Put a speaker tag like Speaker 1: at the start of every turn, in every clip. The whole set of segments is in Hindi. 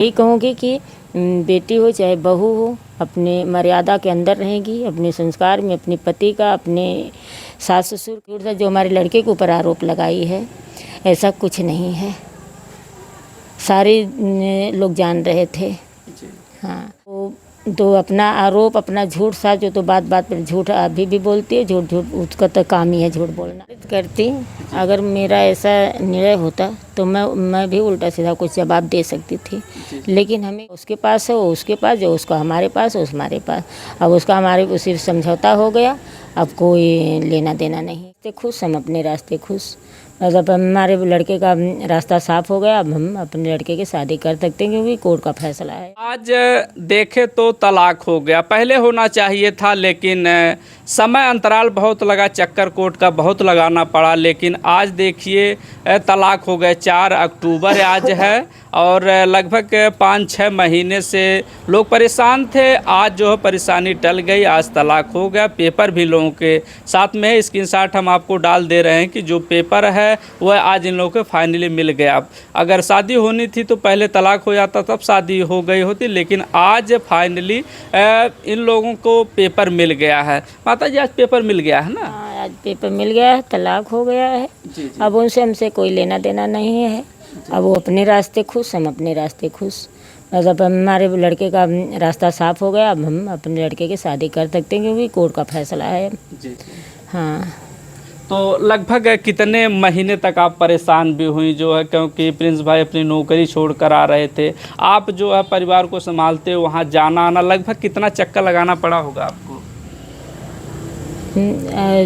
Speaker 1: यही कहूँगी कि बेटी हो चाहे बहू हो, अपने मर्यादा के अंदर रहेगी, अपने संस्कार में अपने पति का, अपने सास ससुर के, जो हमारे लड़के के ऊपर आरोप लगाई है, ऐसा कुछ नहीं है। सारे लोग जान रहे थे। हाँ, तो अपना आरोप, अपना झूठ सा जो, तो बात बात पर झूठ अभी भी बोलती है। झूठ उसका तो काम ही है झूठ बोलना। करती अगर मेरा ऐसा निर्णय होता तो मैं भी उल्टा सीधा कुछ जवाब दे सकती थी, लेकिन हमें उसके पास है वो उसके पास, जो उसका हमारे पास है हमारे पास। अब उसका हमारे सिर्फ समझौता हो गया, अब कोई लेना देना नहीं। खुश, हम अपने रास्ते खुश। मतलब हमारे लड़के का रास्ता साफ हो गया, अब हम अपने लड़के की शादी कर सकते हैं क्योंकि कोर्ट का फैसला है।
Speaker 2: आज देखे तो तलाक हो गया, पहले होना चाहिए था, लेकिन समय अंतराल बहुत लगा, चक्कर कोर्ट का बहुत लगाना पड़ा, लेकिन आज देखिए तलाक हो गए। 4 अक्टूबर आज है और लगभग 5-6 महीने से लोग परेशान थे। आज जो है परेशानी टल गई, आज तलाक हो गया। पेपर भी लोगों के साथ में है, स्क्रीनशॉट हम आपको डाल दे रहे हैं कि जो पेपर है वह आज इन लोगों को फाइनली मिल गया। अगर शादी होनी थी तो पहले तलाक हो जाता, तब शादी हो गई होती, लेकिन आज फाइनली इन लोगों को पेपर मिल गया है। माता जी, आज पेपर मिल गया है ना?
Speaker 1: हाँ, आज पेपर मिल गया है, तलाक हो गया है। जी। अब उनसे हमसे कोई लेना देना नहीं है। अब वो अपने रास्ते खुश, हम अपने रास्ते खुश। मतलब हमारे लड़के का रास्ता साफ हो गया, अब हम अपने लड़के की शादी कर सकते हैं क्योंकि कोर्ट का फैसला है। जी। हाँ,
Speaker 2: तो लगभग कितने महीने तक आप परेशान भी हुई जो है, क्योंकि प्रिंस भाई अपनी नौकरी छोड़ कर आ रहे थे, आप जो है परिवार को संभालते, वहाँ जाना आना, लगभग कितना चक्कर लगाना पड़ा होगा आपको?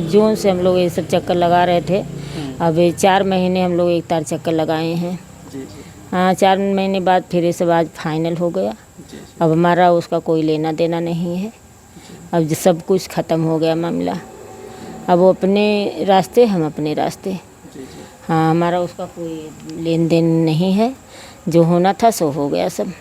Speaker 1: जून से हम लोग ये सब चक्कर लगा रहे थे। अब 4 महीने हम लोग एक तार चक्कर लगाए हैं। हाँ, 4 महीने बाद फिर ये सब आज फाइनल हो गया। अब हमारा उसका कोई लेना देना नहीं है। अब सब कुछ ख़त्म हो गया मामला। अब वो अपने रास्ते, हम अपने रास्ते। हाँ, हमारा उसका कोई लेन देन नहीं है। जो होना था सो हो गया सब।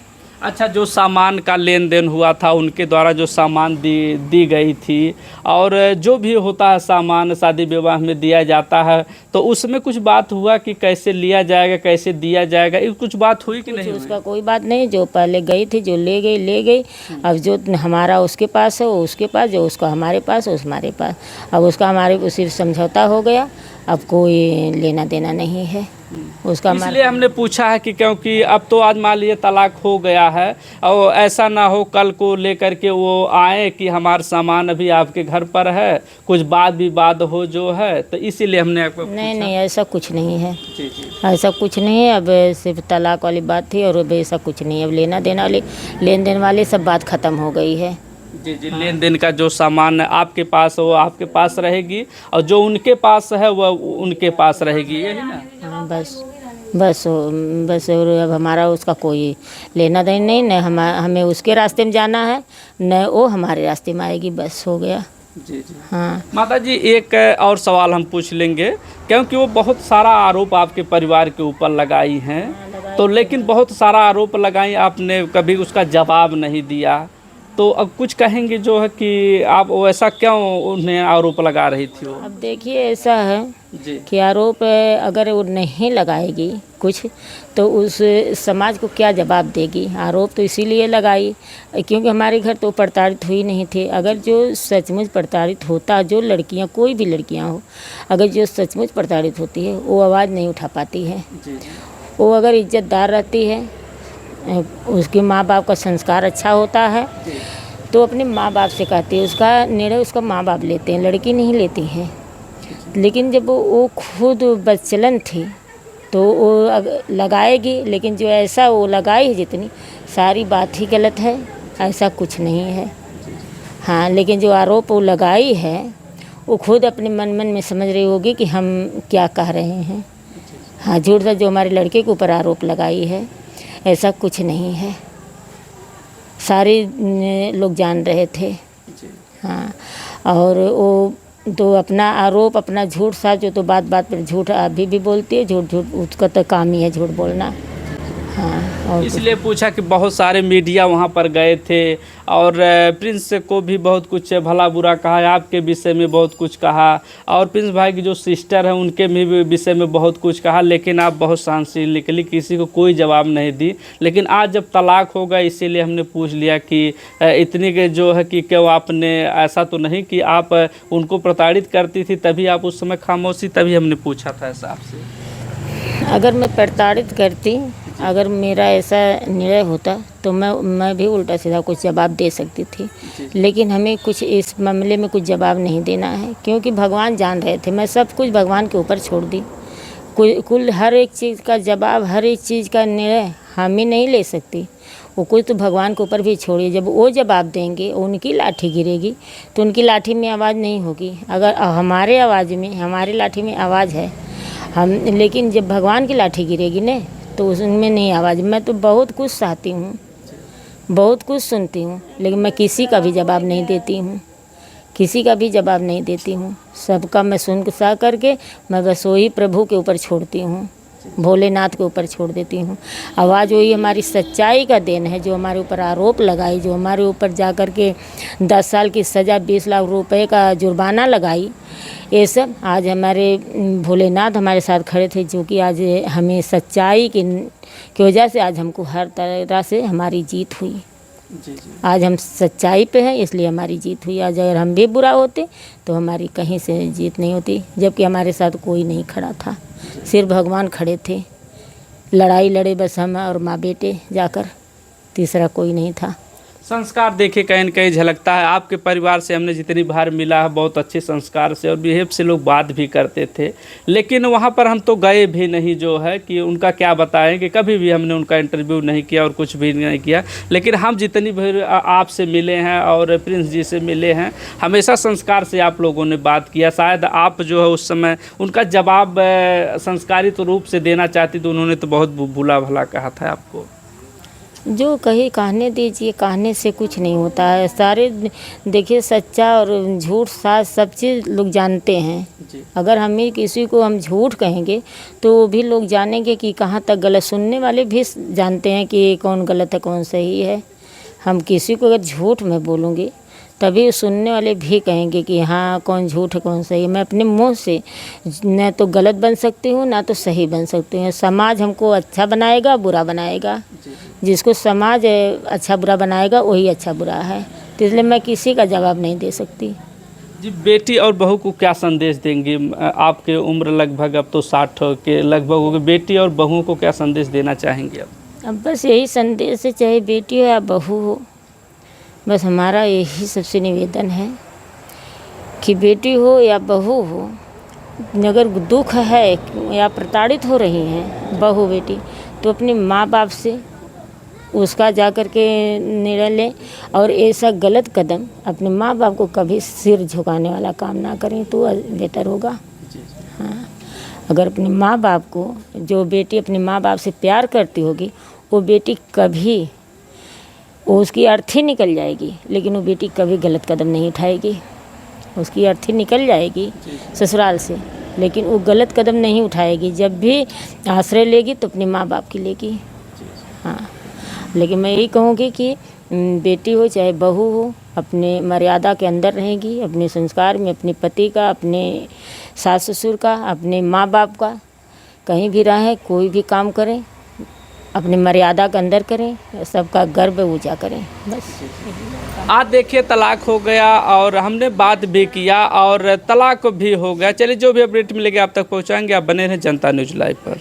Speaker 2: अच्छा, जो सामान का लेन देन हुआ था, उनके द्वारा जो सामान दी गई थी, और जो भी होता है सामान शादी विवाह में दिया जाता है, तो उसमें कुछ बात हुआ कि कैसे लिया जाएगा, कैसे दिया जाएगा, ये कुछ बात हुई कि नहीं?
Speaker 1: उसका कोई बात नहीं। जो पहले गई थी, जो ले गई। अब जो हमारा उसके पास है वो उसके पास, जो उसका हमारे पास है हमारे पास। अब उसका हमारे सिर्फ समझौता हो गया, अब कोई लेना देना नहीं है उसका।
Speaker 2: इसलिए हमने पूछा है कि क्योंकि अब तो आज मान लीजिए तलाक हो गया है, और ऐसा ना हो कल को लेकर के वो आए कि हमारा सामान अभी आपके घर पर है, कुछ बात विवाद हो जो है, तो इसीलिए हमने आपको पूछा।
Speaker 1: नहीं, ऐसा कुछ नहीं है।
Speaker 2: जी।
Speaker 1: ऐसा कुछ नहीं है। अब सिर्फ तलाक वाली बात थी और अब ऐसा कुछ नहीं है। अब लेना देना वाली, लेन देन वाली सब बात ख़त्म हो गई है।
Speaker 2: जी। हाँ। लेन देन का जो सामान आपके पास है वो आपके पास रहेगी, और जो उनके पास है वह उनके पास रहेगी, यही ना?
Speaker 1: हाँ, बस और अब हमारा उसका कोई लेना देना नहीं। न हमें उसके रास्ते में जाना है, न वो हमारे रास्ते में आएगी। बस हो गया।
Speaker 2: जी।
Speaker 1: हाँ
Speaker 2: माता जी, एक और सवाल हम पूछ लेंगे, क्योंकि वो बहुत सारा आरोप आपके परिवार के ऊपर लगाई हैं, तो लेकिन बहुत सारा आरोप लगाई, आपने कभी उसका जवाब नहीं दिया, तो अब कुछ कहेंगे जो है कि आप वैसा क्यों उन्हें आरोप लगा रही थी वो?
Speaker 1: अब देखिए, ऐसा है
Speaker 2: जी
Speaker 1: कि आरोप अगर वो नहीं लगाएगी कुछ, तो उस समाज को क्या जवाब देगी? आरोप तो इसीलिए लगाई क्योंकि हमारे घर तो प्रताड़ित हुई नहीं थी। अगर जो सचमुच प्रताड़ित होता, जो लड़कियां, कोई भी लड़कियां हो, अगर जो सचमुच प्रताड़ित होती है वो आवाज़ नहीं उठा पाती है। वो अगर इज्जतदार रहती है, उसके माँ बाप का संस्कार अच्छा होता है, तो अपने माँ बाप से कहती है। उसका निर्णय उसका माँ बाप लेते हैं, लड़की नहीं लेती हैं। लेकिन जब वो खुद बचलन थी तो वो लगाएगी, लेकिन जो ऐसा वो लगाई है, जितनी सारी बात ही गलत है, ऐसा कुछ नहीं है। हाँ, लेकिन जो आरोप वो लगाई है वो खुद अपने मन में समझ रही होगी कि हम क्या कह रहे हैं। हाँ, झूठ सा जो हमारे लड़के के ऊपर आरोप लगाई है, ऐसा कुछ नहीं है। सारे लोग जान रहे थे। हाँ, और वो तो अपना आरोप, अपना झूठ सा जो, तो बात बात पर झूठ अभी भी बोलती है। झूठ उसका तो काम ही है झूठ बोलना। हाँ, और
Speaker 2: इसलिए पूछा कि बहुत सारे मीडिया वहाँ पर गए थे और प्रिंस को भी बहुत कुछ भला बुरा कहा, आपके विषय में बहुत कुछ कहा, और प्रिंस भाई की जो सिस्टर है उनके भी विषय में बहुत कुछ कहा, लेकिन आप बहुत शांतशील निकली, किसी को कोई जवाब नहीं दी। लेकिन आज जब तलाक हो गया इसीलिए हमने पूछ लिया कि इतनी के जो है कि क्यों आपने ऐसा तो नहीं कि आप उनको प्रताड़ित करती थी तभी आप उस समय खामोशी, तभी हमने पूछा था ऐसा आपसे।
Speaker 1: अगर मैं प्रताड़ित करती, अगर मेरा ऐसा निर्णय होता तो मैं भी उल्टा सीधा कुछ जवाब दे सकती थी, लेकिन हमें कुछ इस मामले में कुछ जवाब नहीं देना है, क्योंकि भगवान जान रहे थे। मैं सब कुछ भगवान के ऊपर छोड़ दी। कुल हर एक चीज़ का जवाब, हर एक चीज़ का निर्णय हम ही नहीं ले सकती, वो कुछ तो भगवान के ऊपर भी छोड़िए। जब वो जवाब देंगे, उनकी लाठी गिरेगी तो उनकी लाठी में आवाज़ नहीं होगी। अगर हमारे आवाज़ में, हमारी लाठी में आवाज़ है हम, लेकिन जब भगवान की लाठी गिरेगी ना तो उसमें नहीं आवाज़। मैं तो बहुत कुछ सहती हूँ, बहुत कुछ सुनती हूँ, लेकिन मैं किसी का भी जवाब नहीं देती हूँ, किसी का भी जवाब नहीं देती हूँ। सबका मैं सुन सह करके मैं बस वही प्रभु के ऊपर छोड़ती हूँ, भोलेनाथ के ऊपर छोड़ देती हूँ। आवाज़ वही हमारी सच्चाई का देन है, जो हमारे ऊपर आरोप लगाई, जो हमारे ऊपर जा कर के 10 साल की सज़ा, 20 लाख रुपए का जुर्माना लगाई, ये सब आज हमारे भोलेनाथ हमारे साथ खड़े थे, जो कि आज हमें सच्चाई की वजह से आज हमको हर तरह से हमारी जीत हुई।
Speaker 2: जी।
Speaker 1: आज हम सच्चाई पे हैं इसलिए हमारी जीत हुई। आज अगर हम भी बुरा होते तो हमारी कहीं से जीत नहीं होती, जबकि हमारे साथ कोई नहीं खड़ा था, सिर्फ भगवान खड़े थे। लड़ाई लड़े बस हम और माँ बेटे जाकर, तीसरा कोई नहीं था।
Speaker 2: संस्कार देखिए कहीं न कहीं झलकता है। आपके परिवार से हमने जितनी बार मिला है बहुत अच्छे संस्कार से और बिहेव से लोग बात भी करते थे, लेकिन वहाँ पर हम तो गए भी नहीं, जो है कि उनका क्या बताएं कि कभी भी हमने उनका इंटरव्यू नहीं किया और कुछ भी नहीं किया। लेकिन हम जितनी भी आपसे मिले हैं और प्रिंस जी से मिले हैं, हमेशा संस्कार से आप लोगों ने बात किया। शायद आप जो है उस समय उनका जवाब संस्कारित रूप से देना चाहती तो उन्होंने तो बहुत बुला भला कहा था आपको।
Speaker 1: जो कहे कहने दीजिए, कहने से कुछ नहीं होता है। सारे देखिए सच्चा और झूठ साथ सब चीज़ लोग जानते हैं। अगर हम ही किसी को हम झूठ कहेंगे तो वो भी लोग जानेंगे कि कहाँ तक गलत। सुनने वाले भी जानते हैं कि कौन गलत है कौन सही है। हम किसी को अगर झूठ में बोलूँगी तभी सुनने वाले भी कहेंगे कि हाँ कौन झूठ है कौन सही है। मैं अपने मुंह से न तो गलत बन सकती हूँ ना तो सही बन सकती हूँ। समाज हमको अच्छा बनाएगा बुरा बनाएगा, जिसको समाज अच्छा बुरा बनाएगा वही अच्छा बुरा है, तो इसलिए मैं किसी का जवाब नहीं दे सकती।
Speaker 2: जी, बेटी और बहू को क्या संदेश देंगी? आपके उम्र लगभग अब तो 60 के लगभग हो गए, बेटी और बहुओं को क्या संदेश देना चाहेंगे आप?
Speaker 1: अब बस यही संदेश है, चाहे बेटी हो या बहू हो, बस हमारा यही सबसे निवेदन है कि बेटी हो या बहू हो, अगर दुख है या प्रताड़ित हो रही हैं बहू बेटी, तो अपने माँ बाप से उसका जा कर के निर्णय लें। और ऐसा गलत कदम अपने माँ बाप को कभी सिर झुकाने वाला काम ना करें तो बेहतर होगा। हाँ, अगर अपने माँ बाप को, जो बेटी अपने माँ बाप से प्यार करती होगी, वो बेटी कभी, उसकी अर्थी निकल जाएगी लेकिन वो बेटी कभी गलत कदम नहीं उठाएगी। उसकी अर्थी निकल जाएगी ससुराल से, लेकिन वो गलत कदम नहीं उठाएगी। जब भी आश्रय लेगी तो अपने माँ बाप की लेगी। हाँ, लेकिन मैं यही कहूँगी कि बेटी हो चाहे बहू हो, अपने मर्यादा के अंदर रहेगी, अपने संस्कार में, अपने पति का, अपने सास ससुर का, अपने माँ बाप का, कहीं भी रहें, कोई भी काम करें अपने मर्यादा के अंदर करें, सबका गर्व ऊँचा करें। बस
Speaker 2: आज देखिए तलाक हो गया और हमने बात भी किया और तलाक भी हो गया। चलिए जो भी अपडेट मिलेगी आप तक पहुंचाएंगे। आप बने रहें जनता न्यूज़ लाइव पर।